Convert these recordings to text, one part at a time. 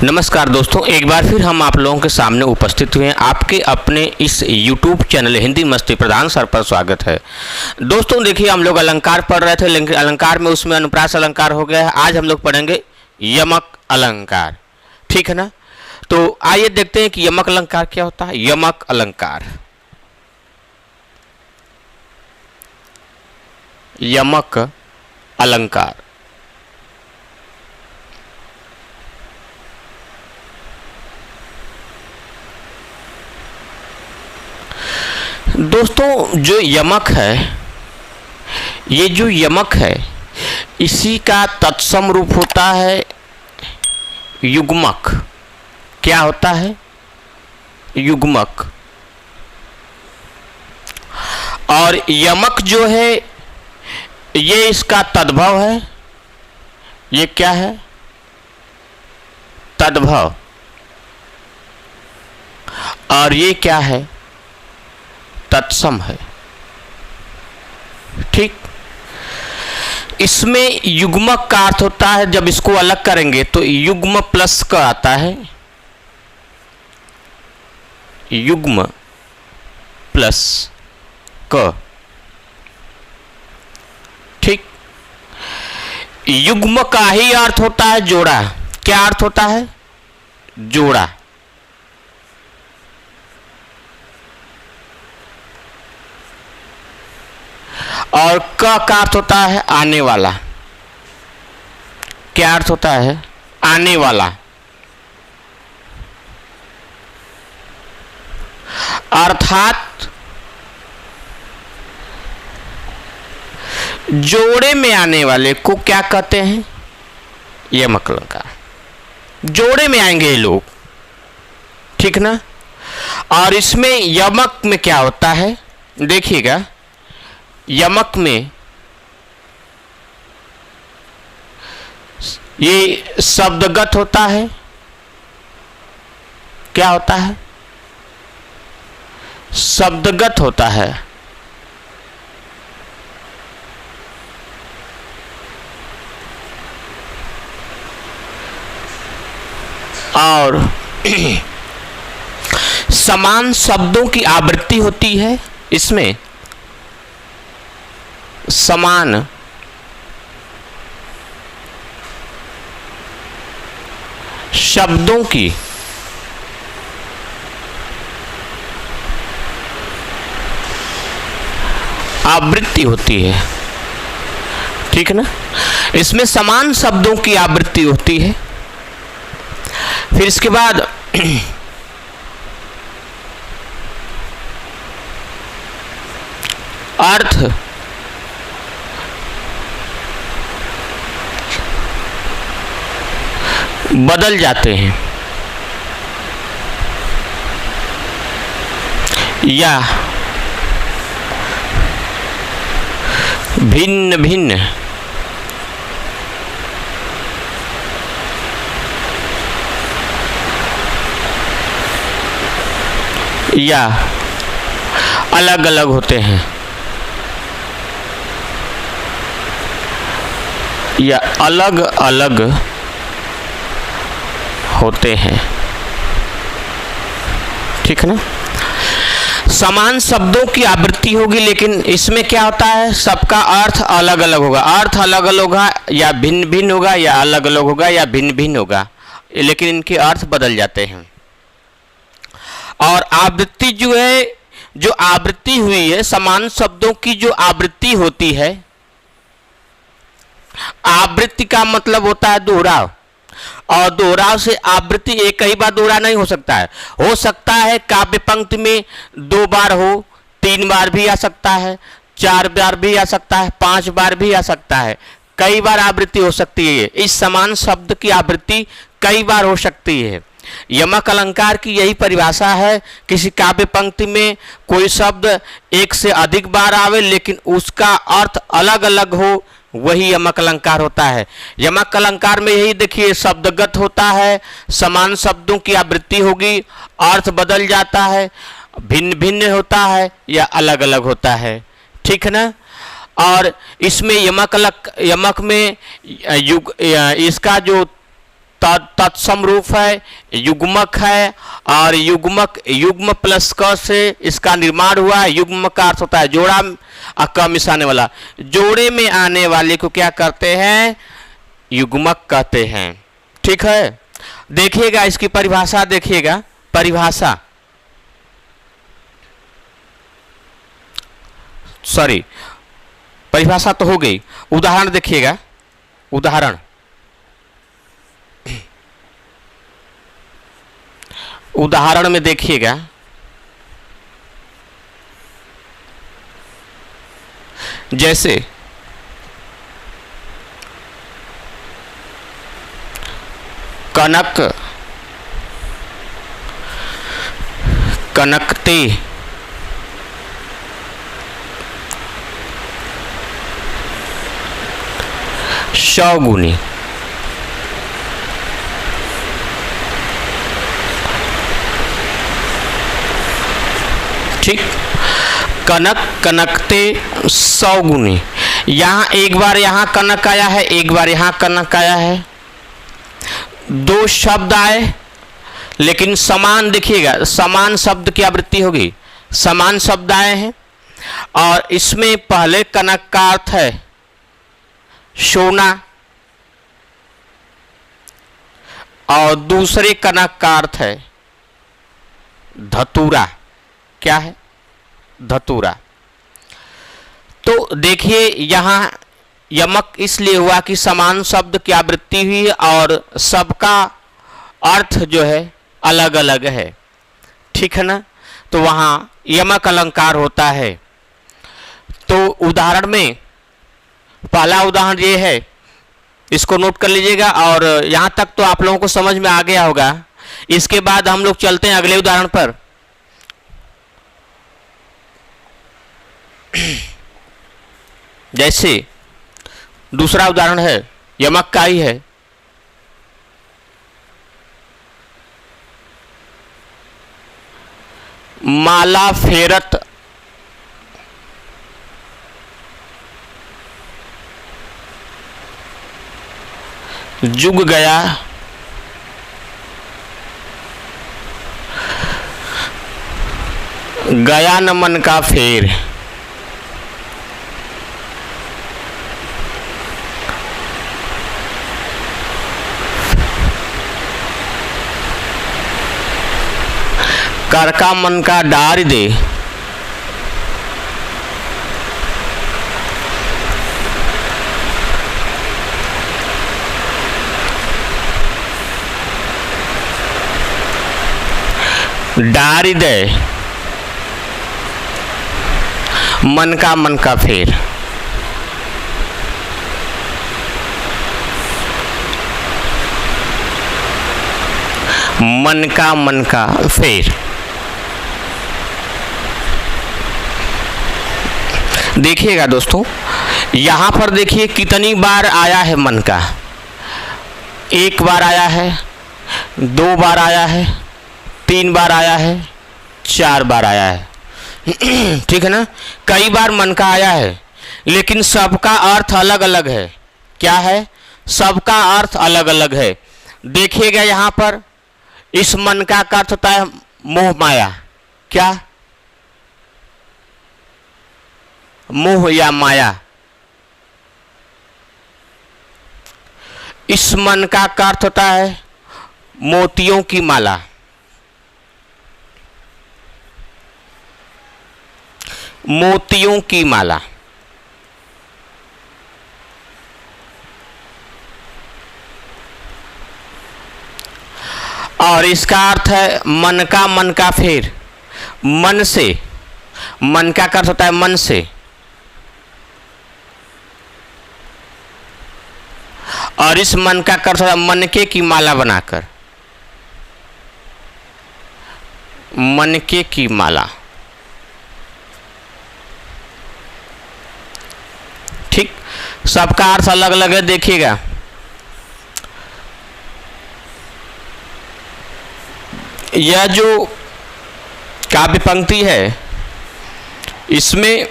नमस्कार दोस्तों, एक बार फिर हम आप लोगों के सामने उपस्थित हुए हैं। आपके अपने इस YouTube चैनल हिंदी मस्ती प्रधान सर पर स्वागत है। दोस्तों देखिए, हम लोग अलंकार पढ़ रहे थे, लेकिन अलंकार में उसमें अनुप्रास अलंकार हो गया है। आज हम लोग पढ़ेंगे यमक अलंकार, ठीक है ना। तो आइए देखते हैं कि यमक अलंकार क्या होता है। यमक अलंकार, यमक अलंकार दोस्तों, जो यमक है, ये जो यमक है, इसी का तत्सम रूप होता है युग्मक। क्या होता है? युग्मक। और यमक जो है ये इसका तद्भव है। ये क्या है? तद्भव। और ये क्या है? तत्सम है। ठीक। इसमें युग्मक का अर्थ होता है, जब इसको अलग करेंगे तो युग्म प्लस क आता है। युग्म प्लस क। ठीक। युग्म का ही अर्थ होता है जोड़ा। क्या अर्थ होता है? जोड़ा। और क का अर्थ होता है आने वाला। क्या अर्थ होता है? आने वाला। अर्थात जोड़े में आने वाले को क्या कहते हैं? यमक अलंकार। जोड़े में आएंगे ये लोग, ठीक ना। और इसमें यमक में क्या होता है देखिएगा। यमक में ये शब्दगत होता है। क्या होता है? शब्दगत होता है। और समान शब्दों की आवृत्ति होती है। इसमें समान शब्दों की आवृत्ति होती है, ठीक है ना। इसमें समान शब्दों की आवृत्ति होती है। फिर इसके बाद अर्थ बदल जाते हैं या भिन्न भिन्न या अलग अलग होते हैं, या अलग अलग होते हैं, ठीक है ना। समान शब्दों की आवृत्ति होगी, लेकिन इसमें क्या होता है? सबका अर्थ अलग अलग होगा। अर्थ अलग अलग होगा, या भिन्न भिन्न होगा, या अलग अलग होगा, या भिन्न भिन्न होगा, लेकिन इनके अर्थ बदल जाते हैं। और आवृत्ति जो है, जो आवृत्ति हुई है, समान शब्दों की जो आवृत्ति होती है, आवृत्ति का मतलब होता है दोहराव। और दोहराव से आवृत्ति एक ही बार दोहरा नहीं हो सकता है। हो सकता है काव्य पंक्ति में 2 बार हो, 3 बार भी आ सकता है, 4 बार भी आ सकता है, 5 बार भी आ सकता है। कई बार आवृत्ति हो सकती है। इस समान शब्द की आवृत्ति कई बार हो सकती है। यमक अलंकार की यही परिभाषा है। किसी काव्य पंक्ति में कोई शब्द एक से अधिक बार आवे, लेकिन उसका अर्थ अलग अलग हो, वही यमक अलंकार होता है। यमक अलंकार में यही देखिए, शब्दगत होता है, समान शब्दों की आवृत्ति होगी, अर्थ बदल जाता है, भिन्न भिन्न होता है, या अलग अलग होता है, ठीक है ना। और इसमें यमक में इसका जो तत्सम है, युग्मक है, और युग्मक युग्म प्लस क से इसका निर्माण हुआ है। युग्म का अर्थ होता है जोड़ा, क मिसाने वाला। जोड़े में आने वाले को क्या करते हैं? युग्मक कहते हैं। ठीक है, देखिएगा इसकी परिभाषा, देखिएगा परिभाषा, सॉरी परिभाषा तो हो गई, उदाहरण देखिएगा। उदाहरण, उदाहरण में देखिएगा, जैसे कनक, कनकते, सौगुनी। ठीक, कनक, कनकते, सौगुनी। यहाँ एक बार यहाँ कनक आया है, एक बार यहाँ कनक आया है, दो शब्द आए लेकिन समान, देखिएगा समान शब्द की आवृत्ति होगी, समान शब्द आए हैं। और इसमें पहले कनक का अर्थ है सोना, और दूसरे कनक का अर्थ है धतूरा। क्या है? धतूरा। तो देखिए यहाँ यमक इसलिए हुआ कि समान शब्द की आवृत्ति हुई और सबका अर्थ जो है अलग अलग है। ठीक है ना, तो वहाँ यमक अलंकार होता है। तो उदाहरण में पहला उदाहरण ये है, इसको नोट कर लीजिएगा, और यहाँ तक तो आप लोगों को समझ में आ गया होगा। इसके बाद हम लोग चलते हैं अगले उदाहरण पर। जैसे दूसरा उदाहरण है, यमक का ही है, माला फेरत जुग गया गया न मन का फेर। कर का मन का डार दे, डारी दे मन का फेर। मन का फेर। देखिएगा दोस्तों, यहाँ पर देखिए कितनी बार आया है मन का। एक बार आया है, दो बार आया है, तीन बार आया है, चार बार आया है। ठीक है ना, कई बार मन का आया है, लेकिन सबका अर्थ अलग अलग है। क्या है? सबका अर्थ अलग अलग है। देखिएगा यहाँ पर इस मन का अर्थ होता है मोह माया। क्या? मोह या माया। इस मन का अर्थ होता है मोतियों की माला। मोतियों की माला। और इसका अर्थ है मन का फेर। मन से, मन का अर्थ होता है मन से, और इस मन का अर्थ होता है मनके की माला बनाकर। मनके की माला। ठीक, सबका अर्थ अलग अलग है। देखिएगा यह जो काव्य पंक्ति है इसमें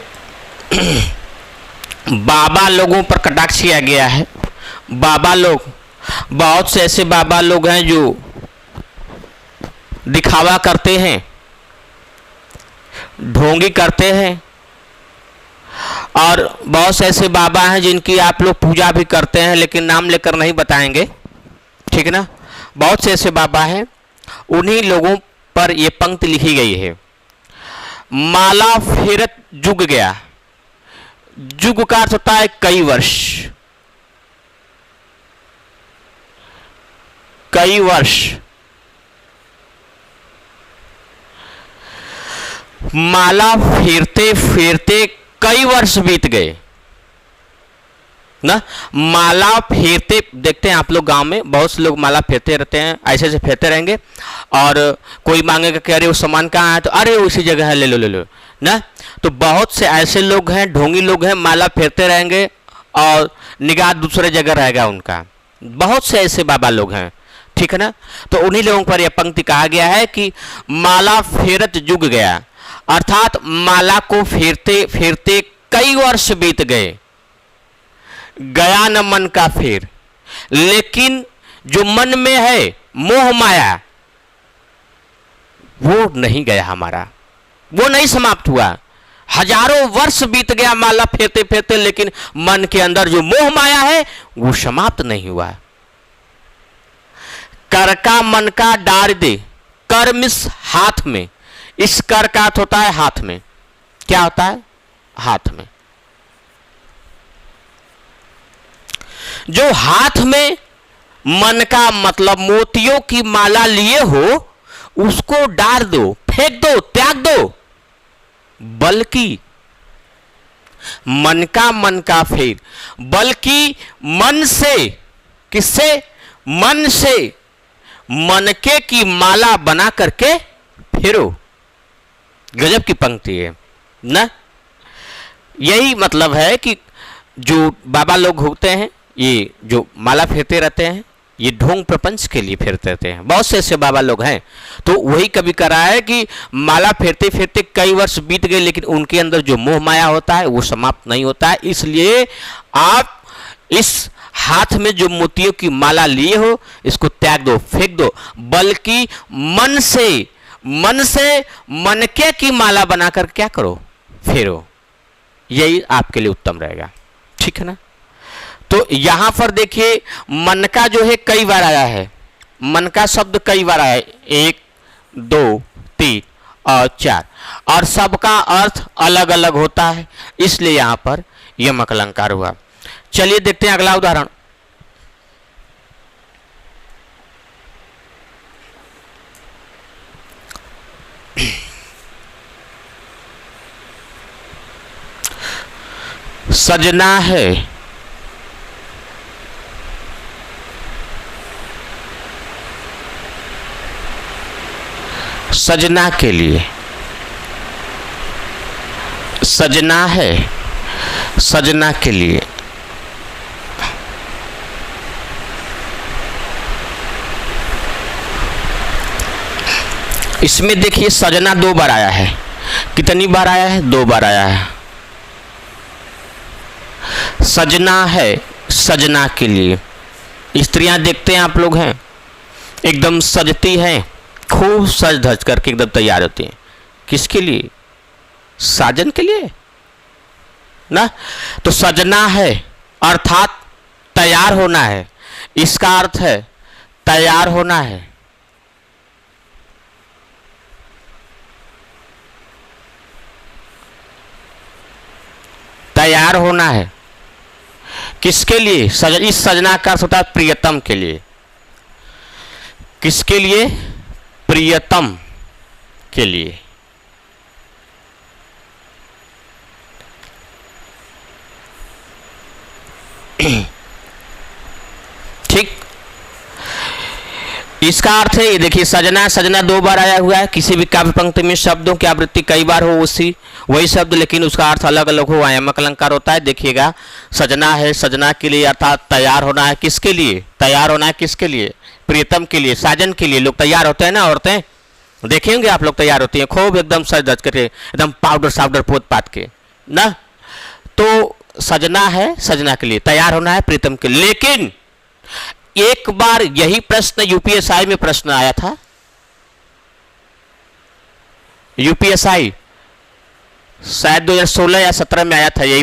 बाबा लोगों पर कटाक्ष किया गया है। बाबा लोग बहुत से ऐसे बाबा लोग हैं जो दिखावा करते हैं, ढोंगी करते हैं, और बहुत से ऐसे बाबा हैं जिनकी आप लोग पूजा भी करते हैं, लेकिन नाम लेकर नहीं बताएंगे, ठीक है ना। बहुत से ऐसे बाबा हैं, उन्हीं लोगों पर यह पंक्ति लिखी गई है, माला फेरत जुग गया। जुग का अर्थ होता है कई वर्ष, कई वर्ष। माला फेरते फेरते कई वर्ष बीत गए ना। माला फेरते, देखते हैं आप लोग गांव में बहुत से लोग माला फेरते रहते हैं, ऐसे ऐसे फेरते रहेंगे, और कोई मांगेगा कि अरे वो सामान कहाँ है, तो अरे वो इसी जगह है, ले लो ले लो ना। तो बहुत से ऐसे लोग हैं, ढोंगी लोग हैं, माला फेरते रहेंगे और निगाह दूसरे जगह रहेगा उनका। बहुत से ऐसे बाबा लोग हैं, ठीक है ना। तो उन्हीं लोगों पर यह पंक्ति कहा गया है कि माला फेरत जुग गया, अर्थात माला को फेरते फेरते कई वर्ष बीत गए, गया न मन का फेर। लेकिन जो मन में है मोह माया, वो नहीं गया हमारा, वो नहीं समाप्त हुआ। हजारों वर्ष बीत गया माला फेरते फेरते, लेकिन मन के अंदर जो मोह माया है वो समाप्त नहीं हुआ। कर का मन का डार दे, कर्म इस हाथ में। इस कर का अर्थ होता है हाथ में। क्या होता है? हाथ में। जो हाथ में मन का मतलब मोतियों की माला लिए हो, उसको डाल दो, फेंक दो, त्याग दो। बल्कि मन का फेर, बल्कि मन से, किससे? मन से मनके की माला बना करके फेरो। गजब की पंक्ति है ना। यही मतलब है कि जो बाबा लोग होते हैं, ये जो माला फेरते रहते हैं, ये ढोंग प्रपंच के लिए फेरते रहते हैं। बहुत से ऐसे बाबा लोग हैं। तो वही कभी करा है कि माला फेरते फेरते कई वर्ष बीत गए, लेकिन उनके अंदर जो मोह माया होता है वो समाप्त नहीं होता है। इसलिए आप इस हाथ में जो मोतियों की माला लिए हो, इसको त्याग दो, फेंक दो। बल्कि मन से मनके की माला बनाकर क्या करो? फेरो। यही आपके लिए उत्तम रहेगा, ठीक है ना। तो यहां पर देखिए, मन का जो है कई बार आया है, मन का शब्द कई बार आया है, 1 2 3 और 4, और सबका अर्थ अलग अलग होता है, इसलिए यहां पर यमक अलंकार हुआ। चलिए देखते हैं अगला उदाहरण। सजना है, सजना के लिए। सजना है, सजना के लिए। इसमें देखिए सजना 2 बार आया है। कितनी बार आया है? 2 बार आया है। सजना है, सजना के लिए। स्त्रियां देखते हैं आप लोग हैं, एकदम सजती हैं, खूब सज धज करके एकदम तैयार होती हैं। किसके लिए? साजन के लिए ना। तो सजना है अर्थात तैयार होना है। इसका अर्थ है तैयार होना है। तैयार होना है किसके लिए? इस सजना का अर्थ होता है प्रियतम के लिए। किसके लिए? प्रियतम के लिए। ठीक। इसका अर्थ है, ये देखिए सजना, सजना 2 बार आया हुआ है। किसी भी काव्य पंक्ति में शब्दों की आवृत्ति कई बार हो, वही शब्द लेकिन उसका अर्थ अलग अलग हो, यमक अलंकार होता है। देखिएगा, सजना है, सजना के लिए अर्थात तैयार होना है। किसके लिए तैयार होना है? किसके लिए? प्रियतम के लिए, साजन के लिए। लोग तैयार होते हैं ना, औरतें देखेंगे आप लोग तैयार होती हैं खूब एकदम सज धज करके, एकदम पाउडर साउडर पोत पात के ना। तो सजना है, सजना के लिए तैयार होना है, प्रीतम के लिए। लेकिन एक बार यही प्रश्न यूपीएसआई में प्रश्न आया था। यूपीएसआई शायद 2016 या 17 में आया था, यही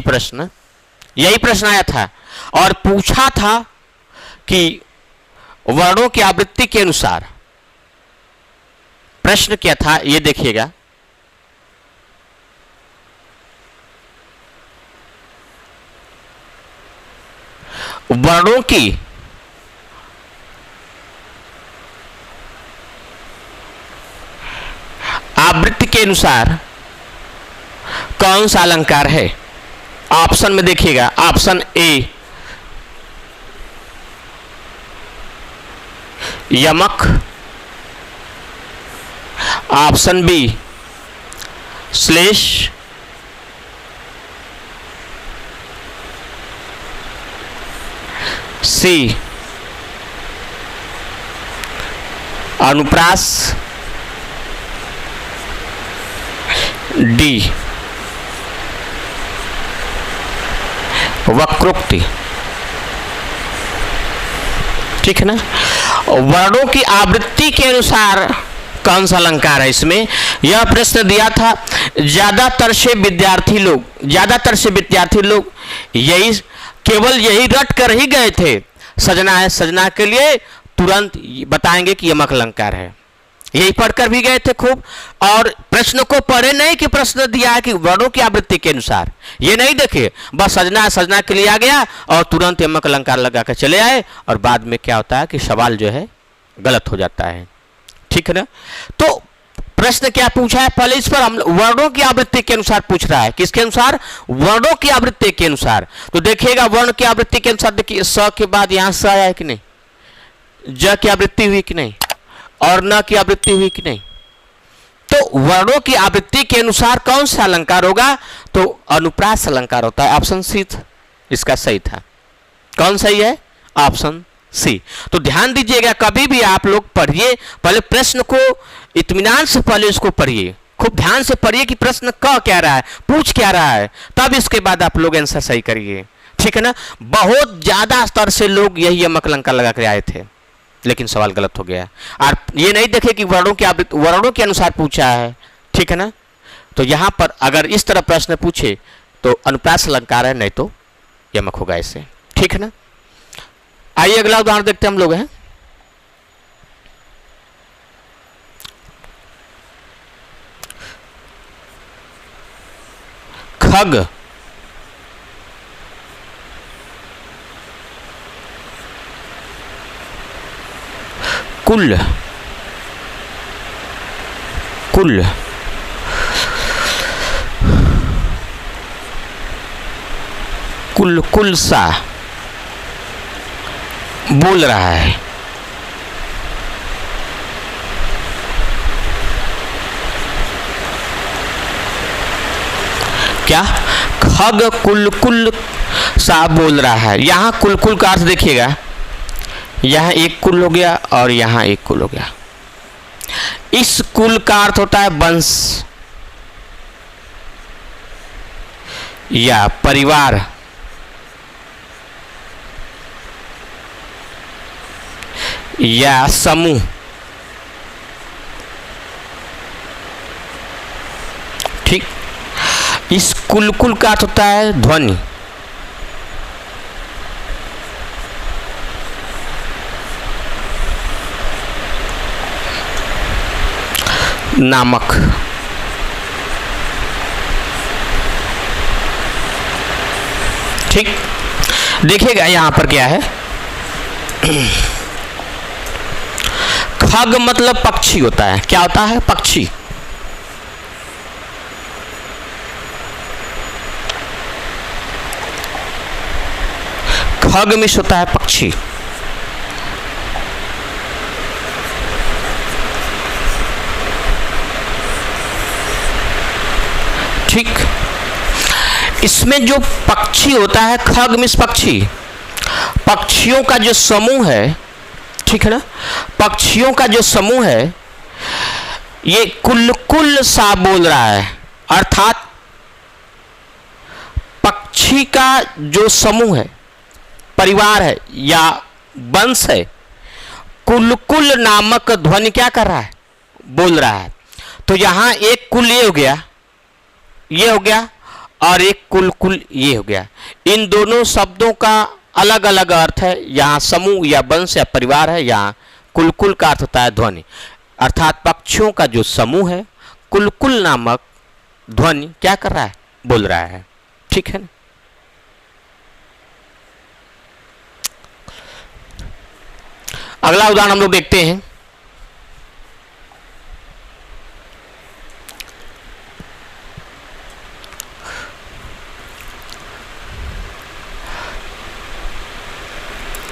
प्रश्न आया था और पूछा था कि वर्णों की आवृत्ति के अनुसार, प्रश्न क्या था ये देखिएगा। वर्णों की आवृत्ति के अनुसार कौन सा अलंकार है। ऑप्शन में देखिएगा, ऑप्शन ए यमक, ऑप्शन बी श्लेष, सी अनुप्रास, डी वक्रोक्ति। ठीक है ना। वर्णों की आवृत्ति के अनुसार कौन सा अलंकार है, इसमें यह प्रश्न दिया था। ज्यादातर से विद्यार्थी लोग केवल यही रट कर ही गए थे, सजना है, सजना के लिए तुरंत बताएंगे कि यमक अलंकार है, यही पढ़कर भी गए थे खूब। और प्रश्न को पढ़े नहीं कि प्रश्न दिया है कि वर्णों की आवृत्ति के अनुसार, ये नहीं देखे, बस सजना के लिए आ गया और तुरंत यमक अलंकार लगा कर चले आए और बाद में क्या होता है कि सवाल जो है गलत हो जाता है। ठीक है ना। तो प्रश्न क्या पूछा है, पहले इस पर हम वर्णों की आवृत्ति के अनुसार पूछ रहा है। किसके अनुसार? वर्णों की आवृत्ति के अनुसार। तो देखिएगा वर्ण की आवृत्ति के अनुसार, देखिए स के बाद यहां स आया कि नहीं, ज की आवृत्ति हुई कि नहीं, और न की आवृत्ति हुई कि नहीं। तो वर्णों की आवृत्ति के अनुसार कौन सा अलंकार होगा, तो अनुप्रास अलंकार होता है। ऑप्शन सी इसका सही था। कौन सही है? Option C. तो ध्यान दीजिएगा, कभी भी आप लोग पढ़िए, पहले प्रश्न को इत्मीनान से पहले इसको पढ़िए, खूब ध्यान से पढ़िए कि प्रश्न कह क्या रहा है, पूछ क्या रहा है, तब इसके बाद आप लोग आंसर सही करिए। ठीक है ना। बहुत ज्यादा स्तर से लोग यही यमक अलंकार लगा कर आए थे, लेकिन सवाल गलत हो गया। और ये नहीं देखे कि वर्णों के अनुसार पूछा है। ठीक है ना। तो यहां पर अगर इस तरह प्रश्न पूछे तो अनुप्रास अलंकार है, नहीं तो यमक होगा इससे। ठीक है ना। आइए अगला उदाहरण देखते हम लोग हैं। खग, कुल, कुल, कुल, कुल सा बोल रहा है। क्या? खग कुल कुल सा बोल रहा है। यहां कुल कुल का अर्थ देखिएगा, यहां एक कुल हो गया और यहां एक कुल हो गया। इस कुल का अर्थ होता है वंश या परिवार या समूह। ठीक। इस कुल कुल का अर्थ होता है ध्वनि। नामक। ठीक। देखिएगा यहां पर क्या है, खग मतलब पक्षी होता है। क्या होता है? पक्षी। खग मिस होता है पक्षी। ठीक। इसमें जो पक्षी होता है, खग मिस पक्षी, पक्षियों का जो समूह है, ठीक है ना, पक्षियों का जो समूह है, ये कुल कुल सा बोल रहा है। अर्थात पक्षी का जो समूह है, परिवार है या वंश है। कुलकुल नामक ध्वनि क्या कर रहा है, बोल रहा है। तो यहां एक कुल ये हो गया, ये हो गया, और एक कुलकुल ये हो गया। इन दोनों शब्दों का अलग अलग अर्थ है। यहाँ समूह या वंश या परिवार है, यहाँ कुलकुल का अर्थ होता है ध्वनि, अर्थात पक्षियों का जो समूह है कुलकुल नामक ध्वनि क्या कर रहा है, बोल रहा है। ठीक है ना। अगला उदाहरण हम लोग देखते हैं।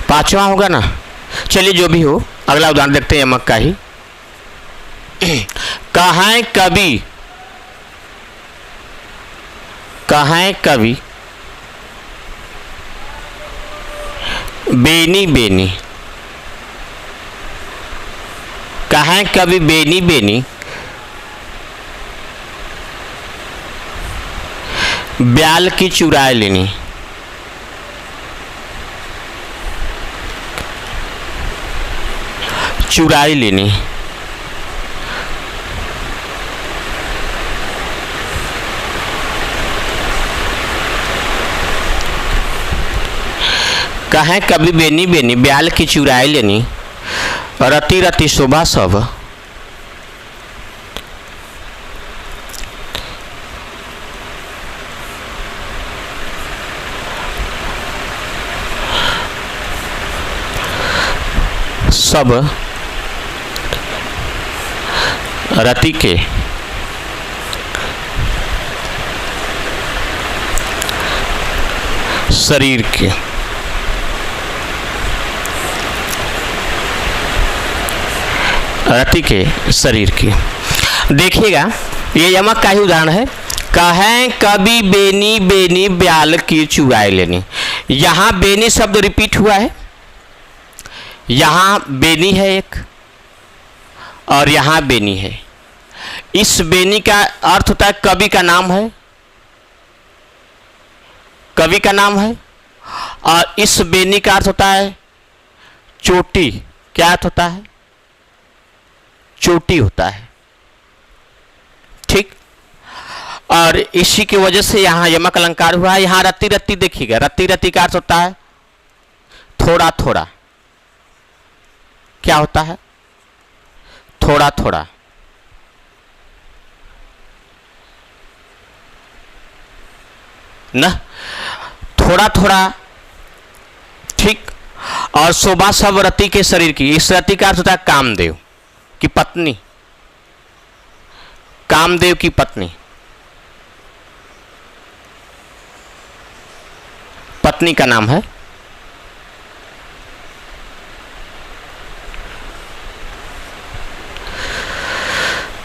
पांचवा होगा ना, चलिए जो भी हो, अगला उदाहरण देखते हैं यमक का ही। कहाँ कवि, कहाँ कवि बेनी बेनी, कहाँ कवि बेनी बेनी ब्याल की चुराए लेनी। चुराई लेनी, कहाँ कभी बेनी बेनी ब्याल की चुराई लेनी, रति रति शोभा सब। सब रति के शरीर के। रति के शरीर की। देखिएगा ये यमक का ही उदाहरण है। कहें कभी बेनी बेनी ब्याल की चुराए लेनी। यहाँ बेनी शब्द रिपीट हुआ है, यहाँ बेनी है एक और यहाँ बेनी है। इस बेनी का अर्थ होता है कवि का नाम है, कवि का नाम है, और इस बेनी का अर्थ होता है चोटी। क्या अर्थ होता है, चोटी होता है। ठीक, और इसी की वजह से यहाँ यमक अलंकार हुआ है। यहाँ रति रति देखिएगा, रति रति का अर्थ होता है थोड़ा थोड़ा। क्या होता है, थोड़ा थोड़ा। ना, थोड़ा थोड़ा। ठीक, और शोभा सब रति के शरीर की। इस रति का अर्थ होता है कामदेव की पत्नी, कामदेव की पत्नी, पत्नी का नाम है।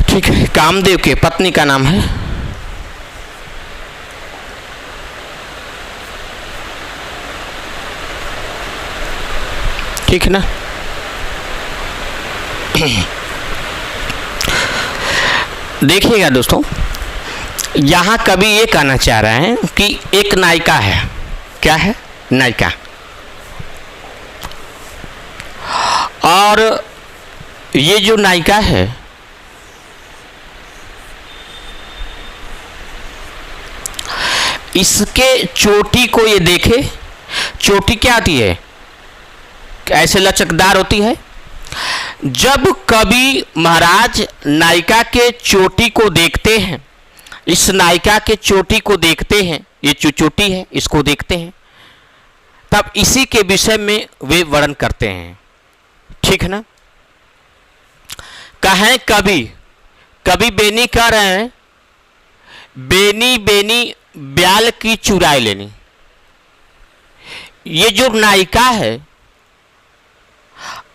ठीक है, कामदेव के पत्नी का नाम है। ठीक है ना। देखिएगा दोस्तों, यहां कवि ये कहना चाह रहे हैं कि एक नायिका है। क्या है, नायिका। और ये जो नायिका है इसके चोटी को ये देखे। चोटी क्या आती है, ऐसे लचकदार होती है। जब कवि महाराज नायिका के चोटी को देखते हैं, इस नायिका के चोटी को देखते हैं, ये जो चोटी है इसको देखते हैं, तब इसी के विषय में वे वर्णन करते हैं। ठीक है ना। कहें कवि, कवि बेनी कह रहे हैं बेनी बेनी ब्याल की चुराई लेनी। ये जो नायिका है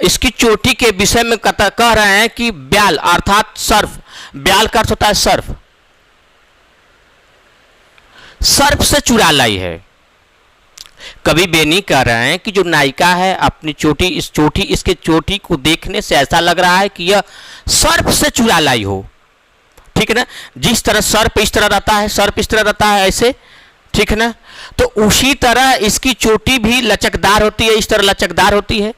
इसकी चोटी के विषय में कह रहे हैं कि ब्याल अर्थात सर्फ। ब्याल का अर्थ होता है सर्फ, सर्फ से चुरा लाई है। कवि बेनी कह रहे हैं कि जो नायिका है अपनी चोटी, इस चोटी, इसके चोटी को देखने से ऐसा लग रहा है कि यह सर्फ से चुरा लाई हो। ठीक है ना। जिस तरह सर्प इस तरह रहता है, सर्प इस तरह रहता है, ऐसे। ठीक है ना। तो उसी तरह इसकी चोटी भी लचकदार होती है, इस तरह लचकदार होती है।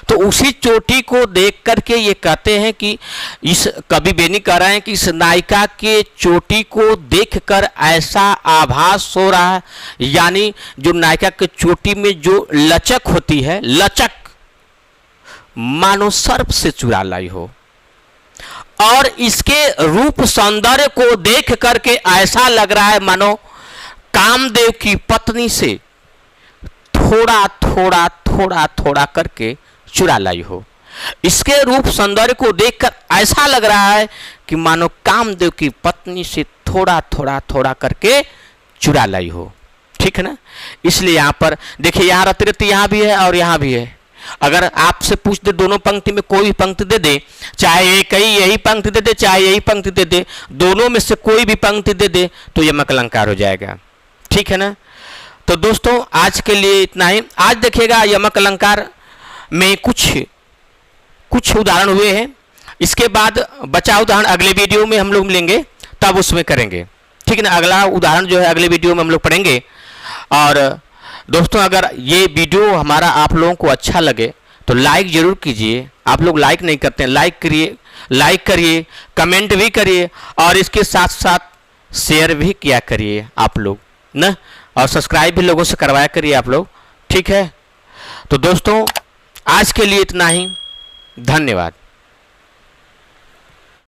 तो उसी चोटी को देख करके ये कहते हैं कि इस कवि बेनी कह रहे हैं कि इस नायिका के चोटी को देखकर ऐसा आभास हो रहा है, यानी जो नायिका के चोटी में जो लचक होती है, लचक मानो सर्प से चुरा लाई हो, और इसके रूप सौंदर्य को देख करके ऐसा लग रहा है मानो कामदेव की पत्नी से थोड़ा थोड़ा थोड़ा थोड़ा करके चुरा लाई हो। इसके रूप सौंदर्य को देखकर ऐसा लग रहा है कि मानो कामदेव की पत्नी से थोड़ा थोड़ा थोड़ा करके चुरा लाई हो। ठीक है ना। इसलिए यहां पर देखिए, यहां रतिरति यहां भी है और यहां भी है। अगर आपसे पूछ दे दोनों पंक्ति में कोई भी पंक्ति दे दे, चाहे एक ही यही पंक्ति दे दे, चाहे यही पंक्ति दे दे, दोनों में से कोई भी पंक्ति दे दे तो यमक अलंकार हो जाएगा। ठीक है ना। तो दोस्तों आज के लिए इतना ही। आज देखिएगा यमक अलंकार में कुछ उदाहरण हुए हैं। इसके बाद बचा उदाहरण अगले वीडियो में हम लोग लेंगे, तब उसमें करेंगे। ठीक है ना। अगला उदाहरण जो है अगले वीडियो में हम लोग पढ़ेंगे। और दोस्तों अगर ये वीडियो हमारा आप लोगों को अच्छा लगे तो लाइक जरूर कीजिए। आप लोग लाइक नहीं करते हैं, लाइक करिए, कमेंट भी करिए, और इसके साथ साथ शेयर भी किया करिए आप लोग ना, और सब्सक्राइब भी लोगों से करवाया करिए आप लोग। ठीक है। तो दोस्तों आज के लिए इतना ही। धन्यवाद।